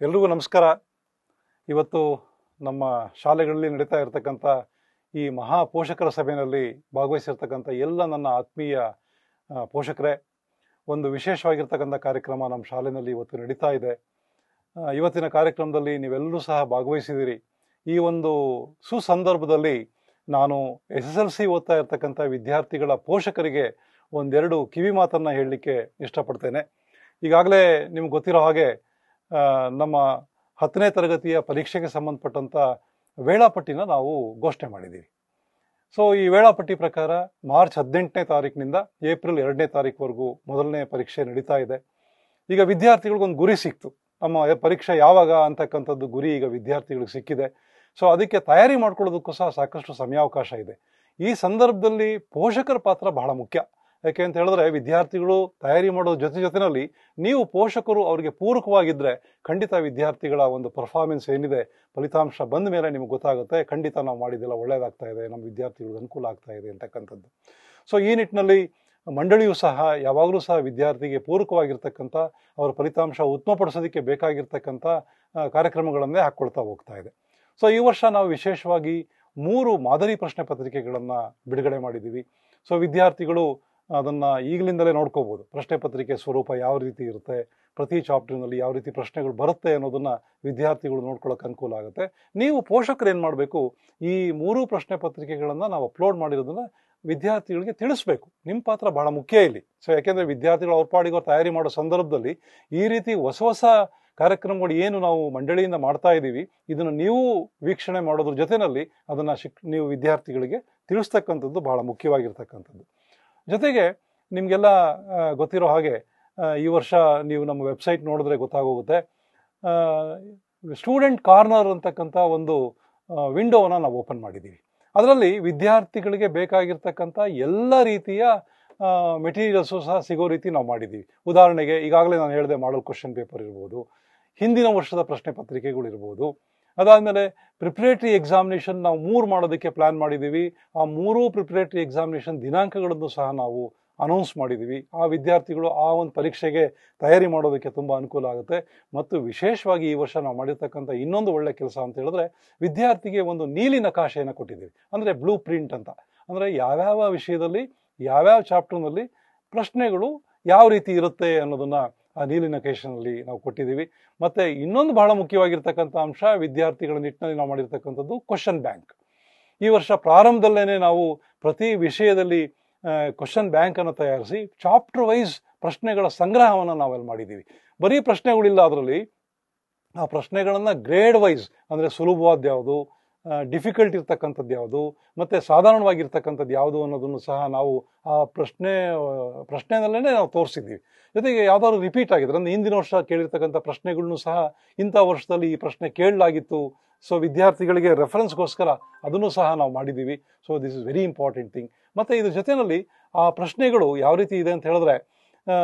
ಎಲ್ರಿಗೂ ನಮಸ್ಕಾರ. ಇವತ್ತು ನಮ್ಮ ಶಾಲೆಗಳಲ್ಲಿ ನಡೀತಾ ಇರತಕ್ಕಂಥ ಈ ಮಹಾ ಪೋಷಕರ ಸಭೆಯಲ್ಲಿ ಭಾಗವಹಿಸಿರ್ತಕ್ಕಂಥ ಎಲ್ಲ ನನ್ನ ಆತ್ಮೀಯ ಪೋಷಕರೇ, ಒಂದು ವಿಶೇಷವಾಗಿರ್ತಕ್ಕಂಥ ಕಾರ್ಯಕ್ರಮ ನಮ್ಮ ಶಾಲೆಯಲ್ಲಿ ಇವತ್ತು ನಡೀತಾ ಇದೆ. ಇವತ್ತಿನ ಕಾರ್ಯಕ್ರಮದಲ್ಲಿ ನೀವೆಲ್ಲರೂ ಸಹ ಭಾಗವಹಿಸಿದ್ದೀರಿ. ಈ ಒಂದು ಸುಸಂದರ್ಭದಲ್ಲಿ ನಾನು SSLC ಓದ್ತಾ ಇರ್ತಕ್ಕಂಥ ವಿದ್ಯಾರ್ಥಿಗಳ ಪೋಷಕರಿಗೆ ಒಂದೆರಡು ಕಿವಿ ಮಾತನ್ನು ಹೇಳಲಿಕ್ಕೆ ಇಷ್ಟಪಡ್ತೇನೆ. ಈಗಾಗಲೇ ನಿಮ್ಗೆ ಗೊತ್ತಿರೋ ಹಾಗೆ ನಮ್ಮ 10ನೇ ತರಗತಿಯ ಪರೀಕ್ಷೆಗೆ ಸಂಬಂಧಪಟ್ಟಂಥ ವೇಳಾಪಟ್ಟಿನ ನಾವು ಘೋಷಣೆ ಮಾಡಿದ್ದೀವಿ. ಸೊ ಈ ವೇಳಾಪಟ್ಟಿ ಪ್ರಕಾರ ಮಾರ್ಚ್ 18ನೇ ತಾರೀಕಿನಿಂದ ಏಪ್ರಿಲ್ 2ನೇ ತಾರೀಕುವರೆಗೂ ಮೊದಲನೇ ಪರೀಕ್ಷೆ ನಡೀತಾ ಇದೆ. ಈಗ ವಿದ್ಯಾರ್ಥಿಗಳಿಗೊಂದು ಗುರಿ ಸಿಕ್ತು, ನಮ್ಮ ಪರೀಕ್ಷೆ ಯಾವಾಗ ಅಂತಕ್ಕಂಥದ್ದು ಗುರಿ ಈಗ ವಿದ್ಯಾರ್ಥಿಗಳಿಗೆ ಸಿಕ್ಕಿದೆ. ಸೊ ಅದಕ್ಕೆ ತಯಾರಿ ಮಾಡ್ಕೊಳ್ಳೋದಕ್ಕೂ ಸಹ ಸಾಕಷ್ಟು ಸಮಯಾವಕಾಶ ಇದೆ. ಈ ಸಂದರ್ಭದಲ್ಲಿ ಪೋಷಕರ ಪಾತ್ರ ಬಹಳ ಮುಖ್ಯ. ಯಾಕೆ ಅಂತ ಹೇಳಿದ್ರೆ, ವಿದ್ಯಾರ್ಥಿಗಳು ತಯಾರಿ ಮಾಡೋ ಜೊತೆನಲ್ಲಿ ನೀವು ಪೋಷಕರು ಅವರಿಗೆ ಪೂರಕವಾಗಿದ್ದರೆ ಖಂಡಿತ ವಿದ್ಯಾರ್ಥಿಗಳ ಒಂದು ಪರ್ಫಾರ್ಮೆನ್ಸ್ ಏನಿದೆ, ಫಲಿತಾಂಶ ಬಂದ ಮೇಲೆ ನಿಮ್ಗೆ ಗೊತ್ತಾಗುತ್ತೆ, ಖಂಡಿತ ನಾವು ಮಾಡಿದ್ದೆಲ್ಲ ಒಳ್ಳೇದಾಗ್ತಾ ಇದೆ, ನಮ್ಮ ವಿದ್ಯಾರ್ಥಿಗಳಿಗೆ ಅನುಕೂಲ ಆಗ್ತಾ ಇದೆ ಅಂತಕ್ಕಂಥದ್ದು. ಸೊ ಈ ನಿಟ್ಟಿನಲ್ಲಿ ಮಂಡಳಿಯೂ ಸಹ ಯಾವಾಗಲೂ ಸಹ ವಿದ್ಯಾರ್ಥಿಗೆ ಪೂರಕವಾಗಿರ್ತಕ್ಕಂಥ ಅವರ ಫಲಿತಾಂಶ ಉತ್ತಮಪಡಿಸೋದಕ್ಕೆ ಬೇಕಾಗಿರ್ತಕ್ಕಂಥ ಕಾರ್ಯಕ್ರಮಗಳನ್ನೇ ಹಾಕ್ಕೊಳ್ತಾ ಹೋಗ್ತಾ ಇದೆ. ಸೊ ಈ ವರ್ಷ ನಾವು ವಿಶೇಷವಾಗಿ 3 ಮಾದರಿ ಪ್ರಶ್ನೆ ಪತ್ರಿಕೆಗಳನ್ನು ಬಿಡುಗಡೆ ಮಾಡಿದ್ದೀವಿ. ಸೊ ವಿದ್ಯಾರ್ಥಿಗಳು ಅದನ್ನು ಈಗಲಿಂದಲೇ ನೋಡ್ಕೋಬೋದು. ಪ್ರಶ್ನೆ ಪತ್ರಿಕೆ ಸ್ವರೂಪ ಯಾವ ರೀತಿ ಇರುತ್ತೆ, ಪ್ರತಿ ಚಾಪ್ಟರ್ನಲ್ಲಿ ಯಾವ ರೀತಿ ಪ್ರಶ್ನೆಗಳು ಬರುತ್ತೆ ಅನ್ನೋದನ್ನು ವಿದ್ಯಾರ್ಥಿಗಳು ನೋಡ್ಕೊಳ್ಳೋಕೆ ಅನುಕೂಲ ಆಗುತ್ತೆ. ನೀವು ಪೋಷಕರು ಏನು ಮಾಡಬೇಕು, ಈ 3 ಪ್ರಶ್ನೆ ಪತ್ರಿಕೆಗಳನ್ನು ನಾವು ಅಪ್ಲೋಡ್ ಮಾಡಿರೋದನ್ನು ವಿದ್ಯಾರ್ಥಿಗಳಿಗೆ ತಿಳಿಸ್ಬೇಕು. ನಿಮ್ಮ ಪಾತ್ರ ಬಹಳ ಮುಖ್ಯ ಇಲ್ಲಿ. ಸೊ ಯಾಕೆಂದರೆ ವಿದ್ಯಾರ್ಥಿಗಳು ಅವ್ರ ಪಾಡಿಗೆ ಅವ್ರು ತಯಾರಿ ಮಾಡೋ ಸಂದರ್ಭದಲ್ಲಿ ಈ ರೀತಿ ಹೊಸ ಕಾರ್ಯಕ್ರಮಗಳು ಏನು ನಾವು ಮಂಡಳಿಯಿಂದ ಮಾಡ್ತಾ ಇದ್ದೀವಿ, ಇದನ್ನು ನೀವು ವೀಕ್ಷಣೆ ಮಾಡೋದ್ರ ಜೊತೆಯಲ್ಲಿ ಅದನ್ನು ನೀವು ವಿದ್ಯಾರ್ಥಿಗಳಿಗೆ ತಿಳಿಸ್ತಕ್ಕಂಥದ್ದು ಬಹಳ ಮುಖ್ಯವಾಗಿರ್ತಕ್ಕಂಥದ್ದು. ಜೊತೆಗೆ ನಿಮಗೆಲ್ಲ ಗೊತ್ತಿರೋ ಹಾಗೆ ಈ ವರ್ಷ ನೀವು ನಮ್ಮ ವೆಬ್ಸೈಟ್ ನೋಡಿದ್ರೆ ಗೊತ್ತಾಗೋಗುತ್ತೆ, ಸ್ಟೂಡೆಂಟ್ ಕಾರ್ನರ್ ಅಂತಕ್ಕಂಥ ಒಂದು ವಿಂಡೋವನ್ನು ನಾವು ಓಪನ್ ಮಾಡಿದ್ದೀವಿ. ಅದರಲ್ಲಿ ವಿದ್ಯಾರ್ಥಿಗಳಿಗೆ ಬೇಕಾಗಿರ್ತಕ್ಕಂಥ ಎಲ್ಲ ರೀತಿಯ ಮೆಟೀರಿಯಲ್ಸು ಸಹ ಸಿಗೋ ರೀತಿ ನಾವು ಮಾಡಿದ್ದೀವಿ. ಉದಾಹರಣೆಗೆ ಈಗಾಗಲೇ ನಾನು ಹೇಳಿದೆ, ಮಾಡಲ್ ಕ್ವಶನ್ ಪೇಪರ್ ಇರ್ಬೋದು, ಹಿಂದಿನ ವರ್ಷದ ಪ್ರಶ್ನೆ ಪತ್ರಿಕೆಗಳಿರ್ಬೋದು, ಅದಾದಮೇಲೆ ಪ್ರಿಪ್ರೇಟರಿ ಎಕ್ಸಾಮಿನೇಷನ್ ನಾವು 3 ಮಾಡೋದಕ್ಕೆ ಪ್ಲ್ಯಾನ್ ಮಾಡಿದ್ದೀವಿ. ಆ 3 ಪ್ರಿಪ್ರೇಟರಿ ಎಕ್ಸಾಮಿನೇಷನ್ ದಿನಾಂಕಗಳನ್ನು ಸಹ ನಾವು ಅನೌನ್ಸ್ ಮಾಡಿದ್ದೀವಿ. ಆ ವಿದ್ಯಾರ್ಥಿಗಳು ಆ ಒಂದು ಪರೀಕ್ಷೆಗೆ ತಯಾರಿ ಮಾಡೋದಕ್ಕೆ ತುಂಬ ಅನುಕೂಲ ಆಗುತ್ತೆ. ಮತ್ತು ವಿಶೇಷವಾಗಿ ಈ ವರ್ಷ ನಾವು ಮಾಡಿರ್ತಕ್ಕಂಥ ಇನ್ನೊಂದು ಒಳ್ಳೆ ಕೆಲಸ ಅಂತ ಹೇಳಿದ್ರೆ, ವಿದ್ಯಾರ್ಥಿಗೆ ಒಂದು ನೀಲಿ ನಕಾಶೆಯನ್ನು ಕೊಟ್ಟಿದ್ದೀವಿ. ಅಂದರೆ ಬ್ಲೂ ಪ್ರಿಂಟ್ ಅಂತ. ಅಂದರೆ ಯಾವ್ಯಾವ ವಿಷಯದಲ್ಲಿ ಯಾವ್ಯಾವ ಚಾಪ್ಟರ್ನಲ್ಲಿ ಪ್ರಶ್ನೆಗಳು ಯಾವ ರೀತಿ ಇರುತ್ತೆ ಅನ್ನೋದನ್ನು ಆ ನೀಲಿ ನಕಾಶೆನಲ್ಲಿ ನಾವು ಕೊಟ್ಟಿದ್ದೀವಿ. ಮತ್ತು ಇನ್ನೊಂದು ಬಹಳ ಮುಖ್ಯವಾಗಿರ್ತಕ್ಕಂಥ ಅಂಶ, ವಿದ್ಯಾರ್ಥಿಗಳ ನಿಟ್ಟಿನಲ್ಲಿ ನಾವು ಮಾಡಿರ್ತಕ್ಕಂಥದ್ದು ಕ್ವಶನ್ ಬ್ಯಾಂಕ್. ಈ ವರ್ಷ ಪ್ರಾರಂಭದಲ್ಲೇ ನಾವು ಪ್ರತಿ ವಿಷಯದಲ್ಲಿ ಕ್ವಶನ್ ಬ್ಯಾಂಕನ್ನು ತಯಾರಿಸಿ ಚಾಪ್ಟರ್ ವೈಸ್ ಪ್ರಶ್ನೆಗಳ ಸಂಗ್ರಹವನ್ನು ನಾವೆಲ್ಲ ಮಾಡಿದ್ದೀವಿ. ಬರೀ ಪ್ರಶ್ನೆಗಳಿಲ್ಲ ಅದರಲ್ಲಿ, ಆ ಪ್ರಶ್ನೆಗಳನ್ನು ಗ್ರೇಡ್ ವೈಸ್, ಅಂದರೆ ಸುಲಭವಾದ ಯಾವುದು, ಡಿಫಿಕಲ್ಟ್ ಇರ್ತಕ್ಕಂಥದ್ದು ಯಾವುದು, ಮತ್ತು ಸಾಧಾರಣವಾಗಿರ್ತಕ್ಕಂಥದ್ದು ಯಾವುದು ಅನ್ನೋದನ್ನು ಸಹ ನಾವು ಆ ಪ್ರಶ್ನೆಯಲ್ಲೇ ನಾವು ತೋರಿಸಿದ್ದೀವಿ. ಜೊತೆಗೆ ಯಾವ್ದಾದ್ರು ರಿಪೀಟ್ ಆಗಿದ್ರೆ, ಅಂದರೆ ಹಿಂದಿನ ವರ್ಷ ಕೇಳಿರ್ತಕ್ಕಂಥ ಪ್ರಶ್ನೆಗಳನ್ನು ಸಹ ಇಂಥ ವರ್ಷದಲ್ಲಿ ಈ ಪ್ರಶ್ನೆ ಕೇಳಲಾಗಿತ್ತು, ಸೊ ವಿದ್ಯಾರ್ಥಿಗಳಿಗೆ ರೆಫರೆನ್ಸ್ಗೋಸ್ಕರ ಅದನ್ನು ಸಹ ನಾವು ಮಾಡಿದ್ದೀವಿ. So this is very important thing. ಮತ್ತು ಇದ್ರ ಜೊತೆಯಲ್ಲಿ ಆ ಪ್ರಶ್ನೆಗಳು ಯಾವ ರೀತಿ ಇದೆ ಅಂತ ಹೇಳಿದ್ರೆ,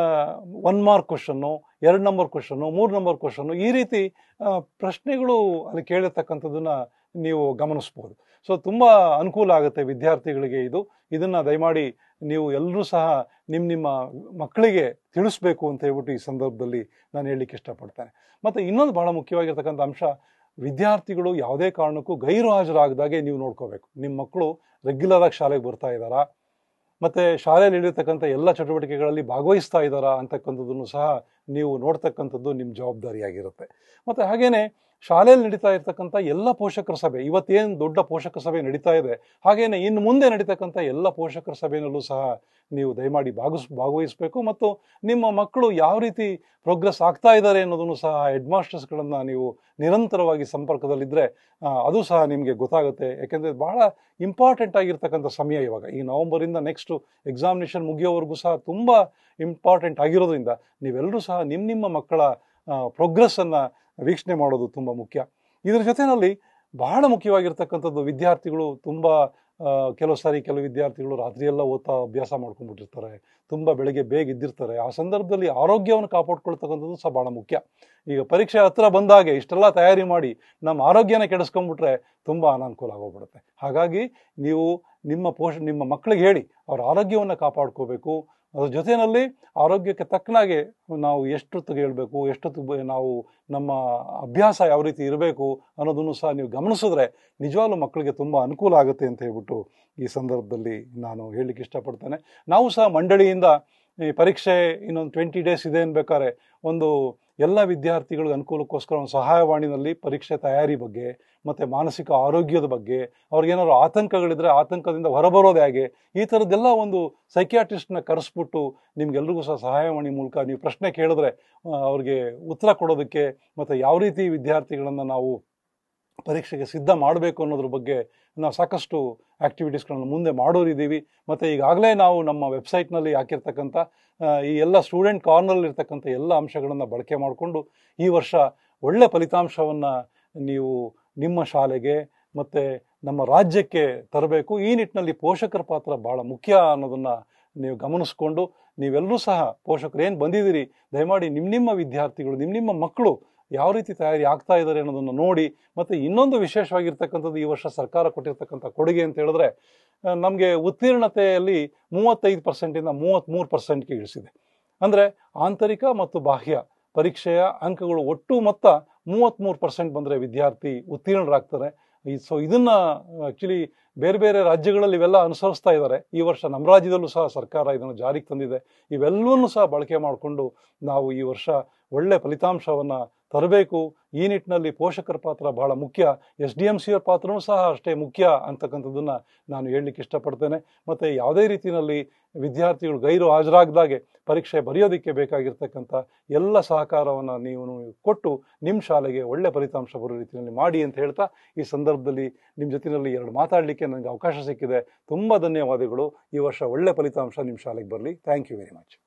1 mark question, 2 number question, 3 number question, ಈ ರೀತಿ ಪ್ರಶ್ನೆಗಳು ಅಲ್ಲಿ ಕೇಳಿರ್ತಕ್ಕಂಥದ್ದನ್ನು ನೀವು ಗಮನಿಸ್ಬೋದು. ಸೊ ತುಂಬ ಅನುಕೂಲ ಆಗುತ್ತೆ ವಿದ್ಯಾರ್ಥಿಗಳಿಗೆ ಇದನ್ನು ದಯಮಾಡಿ ನೀವು ಎಲ್ಲರೂ ಸಹ ನಿಮ್ಮ ಮಕ್ಕಳಿಗೆ ತಿಳಿಸ್ಬೇಕು ಅಂತ ಹೇಳ್ಬಿಟ್ಟು ಈ ಸಂದರ್ಭದಲ್ಲಿ ನಾನು ಹೇಳಲಿಕ್ಕೆ ಇಷ್ಟಪಡ್ತೇನೆ. ಮತ್ತು ಇನ್ನೊಂದು ಬಹಳ ಮುಖ್ಯವಾಗಿರ್ತಕ್ಕಂಥ ಅಂಶ, ವಿದ್ಯಾರ್ಥಿಗಳು ಯಾವುದೇ ಕಾರಣಕ್ಕೂ ಗೈರು ಹಾಜರಾಗದಾಗೆ ನೀವು ನೋಡ್ಕೋಬೇಕು. ನಿಮ್ಮ ಮಕ್ಕಳು ರೆಗ್ಯುಲರಾಗಿ ಶಾಲೆಗೆ ಬರ್ತಾ ಇದ್ದಾರಾ, ಮತ್ತು ಶಾಲೆಯಲ್ಲಿ ಇಳಿರ್ತಕ್ಕಂಥ ಎಲ್ಲ ಚಟುವಟಿಕೆಗಳಲ್ಲಿ ಭಾಗವಹಿಸ್ತಾ ಇದ್ದಾರಾ ಅಂತಕ್ಕಂಥದ್ದನ್ನು ಸಹ ನೀವು ನೋಡ್ತಕ್ಕಂಥದ್ದು ನಿಮ್ಮ ಜವಾಬ್ದಾರಿಯಾಗಿರುತ್ತೆ. ಮತ್ತು ಹಾಗೆಯೇ ಶಾಲೆಯಲ್ಲಿ ನಡೀತಾ ಇರ್ತಕ್ಕಂಥ ಎಲ್ಲ ಪೋಷಕರ ಸಭೆ, ಇವತ್ತೇನು ದೊಡ್ಡ ಪೋಷಕರ ಸಭೆ ನಡೀತಾ ಇದೆ, ಹಾಗೆಯೇ ಇನ್ನು ಮುಂದೆ ನಡೀತಕ್ಕಂಥ ಎಲ್ಲ ಪೋಷಕರ ಸಭೆಯಲ್ಲೂ ಸಹ ನೀವು ದಯಮಾಡಿ ಭಾಗವಹಿಸಬೇಕು. ಮತ್ತು ನಿಮ್ಮ ಮಕ್ಕಳು ಯಾವ ರೀತಿ ಪ್ರೋಗ್ರೆಸ್ ಆಗ್ತಾ ಇದ್ದಾರೆ ಅನ್ನೋದನ್ನು ಸಹ ಹೆಡ್ ಮಾಸ್ಟರ್ಸ್ಗಳನ್ನು ನೀವು ನಿರಂತರವಾಗಿ ಸಂಪರ್ಕದಲ್ಲಿದ್ದರೆ ಅದು ಸಹ ನಿಮಗೆ ಗೊತ್ತಾಗುತ್ತೆ. ಯಾಕೆಂದರೆ ಬಹಳ ಇಂಪಾರ್ಟೆಂಟ್ ಆಗಿರ್ತಕ್ಕಂಥ ಸಮಯ ಇವಾಗ. ಈ ನವಂಬರಿಂದ ನೆಕ್ಸ್ಟು ಎಕ್ಸಾಮಿನೇಷನ್ ಮುಗಿಯೋವರೆಗೂ ಸಹ ತುಂಬ ಇಂಪಾರ್ಟೆಂಟ್ ಆಗಿರೋದ್ರಿಂದ ನೀವೆಲ್ಲರೂ ಸಹ ನಿಮ್ಮ ಮಕ್ಕಳ ಪ್ರೋಗ್ರೆಸ್ಸನ್ನು ವೀಕ್ಷಣೆ ಮಾಡೋದು ತುಂಬ ಮುಖ್ಯ. ಇದ್ರ ಜೊತೆಯಲ್ಲಿ ಬಹಳ ಮುಖ್ಯವಾಗಿರ್ತಕ್ಕಂಥದ್ದು, ವಿದ್ಯಾರ್ಥಿಗಳು ತುಂಬ ಕೆಲವು ವಿದ್ಯಾರ್ಥಿಗಳು ರಾತ್ರಿಯೆಲ್ಲ ಓದ್ತಾ ಅಭ್ಯಾಸ ಮಾಡ್ಕೊಂಡ್ಬಿಟ್ಟಿರ್ತಾರೆ, ತುಂಬ ಬೆಳಗ್ಗೆ ಬೇಗ ಇದ್ದಿರ್ತಾರೆ. ಆ ಸಂದರ್ಭದಲ್ಲಿ ಆರೋಗ್ಯವನ್ನು ಕಾಪಾಡ್ಕೊಳ್ತಕ್ಕಂಥದ್ದು ಸಹ ಭಾಳ ಮುಖ್ಯ. ಈಗ ಪರೀಕ್ಷೆ ಹತ್ರ ಬಂದಾಗೆ ಇಷ್ಟೆಲ್ಲ ತಯಾರಿ ಮಾಡಿ ನಮ್ಮ ಆರೋಗ್ಯನ ಕೆಡಿಸ್ಕೊಂಡ್ಬಿಟ್ರೆ ತುಂಬ ಅನಾನುಕೂಲ ಆಗೋಗ್ಬಿಡುತ್ತೆ. ಹಾಗಾಗಿ ನೀವು ನಿಮ್ಮ ಮಕ್ಕಳಿಗೆ ಹೇಳಿ ಅವ್ರ ಆರೋಗ್ಯವನ್ನು ಕಾಪಾಡ್ಕೋಬೇಕು, ಅದ್ರ ಜೊತೆಯಲ್ಲಿ ಆರೋಗ್ಯಕ್ಕೆ ತಕ್ಕನಾಗೆ ನಾವು ಎಷ್ಟೊತ್ತಿಗೆ ಹೇಳ್ಬೇಕು, ಎಷ್ಟೊತ್ತಿಗೆ ನಾವು ನಮ್ಮ ಅಭ್ಯಾಸ ಯಾವ ರೀತಿ ಇರಬೇಕು ಅನ್ನೋದನ್ನು ಸಹ ನೀವು ಗಮನಿಸಿದ್ರೆ ನಿಜವಾಗ್ಲೂ ಮಕ್ಕಳಿಗೆ ತುಂಬ ಅನುಕೂಲ ಆಗುತ್ತೆ ಅಂತ ಹೇಳ್ಬಿಟ್ಟು ಈ ಸಂದರ್ಭದಲ್ಲಿ ನಾನು ಹೇಳಲಿಕ್ಕೆ ಇಷ್ಟಪಡ್ತೇನೆ. ನಾವು ಸಹ ಮಂಡಳಿಯಿಂದ ಈ ಪರೀಕ್ಷೆ ಇನ್ನೊಂದು 20 ಡೇಸ್ ಇದೆ ಅನ್ಬೇಕಾದ್ರೆ ಒಂದು ಎಲ್ಲ ವಿದ್ಯಾರ್ಥಿಗಳಿಗೆ ಅನುಕೂಲಕ್ಕೋಸ್ಕರ ಒಂದು ಸಹಾಯವಾಣಿನಲ್ಲಿ ಪರೀಕ್ಷೆ ತಯಾರಿ ಬಗ್ಗೆ ಮತ್ತು ಮಾನಸಿಕ ಆರೋಗ್ಯದ ಬಗ್ಗೆ, ಅವ್ರಿಗೇನಾದ್ರು ಆತಂಕಗಳಿದ್ರೆ ಆತಂಕದಿಂದ ಹೊರಬರೋದು ಹೇಗೆ, ಈ ಥರದ್ದೆಲ್ಲ ಒಂದು ಸೈಕ್ಯಾಟ್ರಿಸ್ಟ್ನ ಕರೆಸ್ಬಿಟ್ಟು ನಿಮ್ಗೆಲ್ರಿಗೂ ಸಹ ಸಹಾಯವಾಣಿ ಮೂಲಕ ನೀವು ಪ್ರಶ್ನೆ ಕೇಳಿದ್ರೆ ಅವ್ರಿಗೆ ಉತ್ತರ ಕೊಡೋದಕ್ಕೆ ಮತ್ತು ಯಾವ ರೀತಿ ವಿದ್ಯಾರ್ಥಿಗಳನ್ನು ನಾವು ಪರೀಕ್ಷೆಗೆ ಸಿದ್ಧ ಮಾಡಬೇಕು ಅನ್ನೋದ್ರ ಬಗ್ಗೆ ನಾವು ಸಾಕಷ್ಟು ಆ್ಯಕ್ಟಿವಿಟೀಸ್ಗಳನ್ನು ಮುಂದೆ ಮಾಡೋರಿದ್ದೀವಿ. ಮತ್ತು ಈಗಾಗಲೇ ನಾವು ನಮ್ಮ ವೆಬ್ಸೈಟ್ನಲ್ಲಿ ಹಾಕಿರ್ತಕ್ಕಂಥ ಈ ಎಲ್ಲ ಸ್ಟೂಡೆಂಟ್ ಕಾರ್ನಲ್ಲಿರ್ತಕ್ಕಂಥ ಎಲ್ಲ ಅಂಶಗಳನ್ನು ಬಳಕೆ ಮಾಡಿಕೊಂಡು ಈ ವರ್ಷ ಒಳ್ಳೆ ಫಲಿತಾಂಶವನ್ನು ನೀವು ನಿಮ್ಮ ಶಾಲೆಗೆ ಮತ್ತು ನಮ್ಮ ರಾಜ್ಯಕ್ಕೆ ತರಬೇಕು. ಈ ನಿಟ್ಟಿನಲ್ಲಿ ಪೋಷಕರ ಪಾತ್ರ ಭಾಳ ಮುಖ್ಯ ಅನ್ನೋದನ್ನು ನೀವು ಗಮನಿಸ್ಕೊಂಡು ನೀವೆಲ್ಲರೂ ಸಹ ಪೋಷಕರು ಏನು ಬಂದಿದ್ದೀರಿ, ದಯಮಾಡಿ ನಿಮ್ಮ ವಿದ್ಯಾರ್ಥಿಗಳು ನಿಮ್ಮ ಮಕ್ಕಳು ಯಾವ ರೀತಿ ತಯಾರಿ ಆಗ್ತಾ ಇದ್ದಾರೆ ಅನ್ನೋದನ್ನು ನೋಡಿ. ಮತ್ತು ಇನ್ನೊಂದು ವಿಶೇಷವಾಗಿರ್ತಕ್ಕಂಥದ್ದು ಈ ವರ್ಷ ಸರ್ಕಾರ ಕೊಟ್ಟಿರ್ತಕ್ಕಂಥ ಕೊಡುಗೆ ಅಂತ ಹೇಳಿದ್ರೆ ನಮಗೆ ಉತ್ತೀರ್ಣತೆಯಲ್ಲಿ 35%ಇಂದ 33%ಗೆ ಇಳಿಸಿದೆ. ಅಂದರೆ ಆಂತರಿಕ ಮತ್ತು ಬಾಹ್ಯ ಪರೀಕ್ಷೆಯ ಅಂಕಗಳು ಒಟ್ಟು ಮೊತ್ತ 33% ಬಂದರೆ ವಿದ್ಯಾರ್ಥಿ ಉತ್ತೀರ್ಣರಾಗ್ತಾರೆ. ಸೊ ಇದನ್ನು ಆ್ಯಕ್ಚುಲಿ ಬೇರೆ ಬೇರೆ ರಾಜ್ಯಗಳಲ್ಲಿ ಇವೆಲ್ಲ ಅನುಸರಿಸ್ತಾ ಇದ್ದಾರೆ. ಈ ವರ್ಷ ನಮ್ಮ ರಾಜ್ಯದಲ್ಲೂ ಸಹ ಸರ್ಕಾರ ಇದನ್ನು ಜಾರಿಗೆ ತಂದಿದೆ. ಇವೆಲ್ಲವನ್ನೂ ಸಹ ಬಳಕೆ ಮಾಡಿಕೊಂಡು ನಾವು ಈ ವರ್ಷ ಒಳ್ಳೆ ಫಲಿತಾಂಶವನ್ನು ತರಬೇಕು. ಈ ನಿಟ್ಟಿನಲ್ಲಿ ಪೋಷಕರ ಪಾತ್ರ ಬಹಳ ಮುಖ್ಯ, SDMCಯವ್ರ ಪಾತ್ರನೂ ಸಹ ಅಷ್ಟೇ ಮುಖ್ಯ ಅಂತಕ್ಕಂಥದ್ದನ್ನು ನಾನು ಹೇಳಲಿಕ್ಕೆ ಇಷ್ಟಪಡ್ತೇನೆ. ಮತ್ತು ಯಾವುದೇ ರೀತಿಯಲ್ಲಿ ವಿದ್ಯಾರ್ಥಿಗಳು ಗೈರು ಹಾಜರಾಗದಾಗೆ ಪರೀಕ್ಷೆ ಬರೆಯೋದಕ್ಕೆ ಬೇಕಾಗಿರ್ತಕ್ಕಂಥ ಎಲ್ಲ ಸಹಕಾರವನ್ನು ನೀವು ಕೊಟ್ಟು ನಿಮ್ಮ ಶಾಲೆಗೆ ಒಳ್ಳೆ ಫಲಿತಾಂಶ ಬರೋ ರೀತಿಯಲ್ಲಿ ಮಾಡಿ ಅಂತ ಹೇಳ್ತಾ ಈ ಸಂದರ್ಭದಲ್ಲಿ ನಿಮ್ಮ ಜೊತೆಯಲ್ಲಿ 2 ಮಾತಾಡಲಿಕ್ಕೆ ನನಗೆ ಅವಕಾಶ ಸಿಕ್ಕಿದೆ. ತುಂಬ ಧನ್ಯವಾದಗಳು. ಈ ವರ್ಷ ಒಳ್ಳೆ ಫಲಿತಾಂಶ ನಿಮ್ಮ ಶಾಲೆಗೆ ಬರಲಿ. Thank you very much.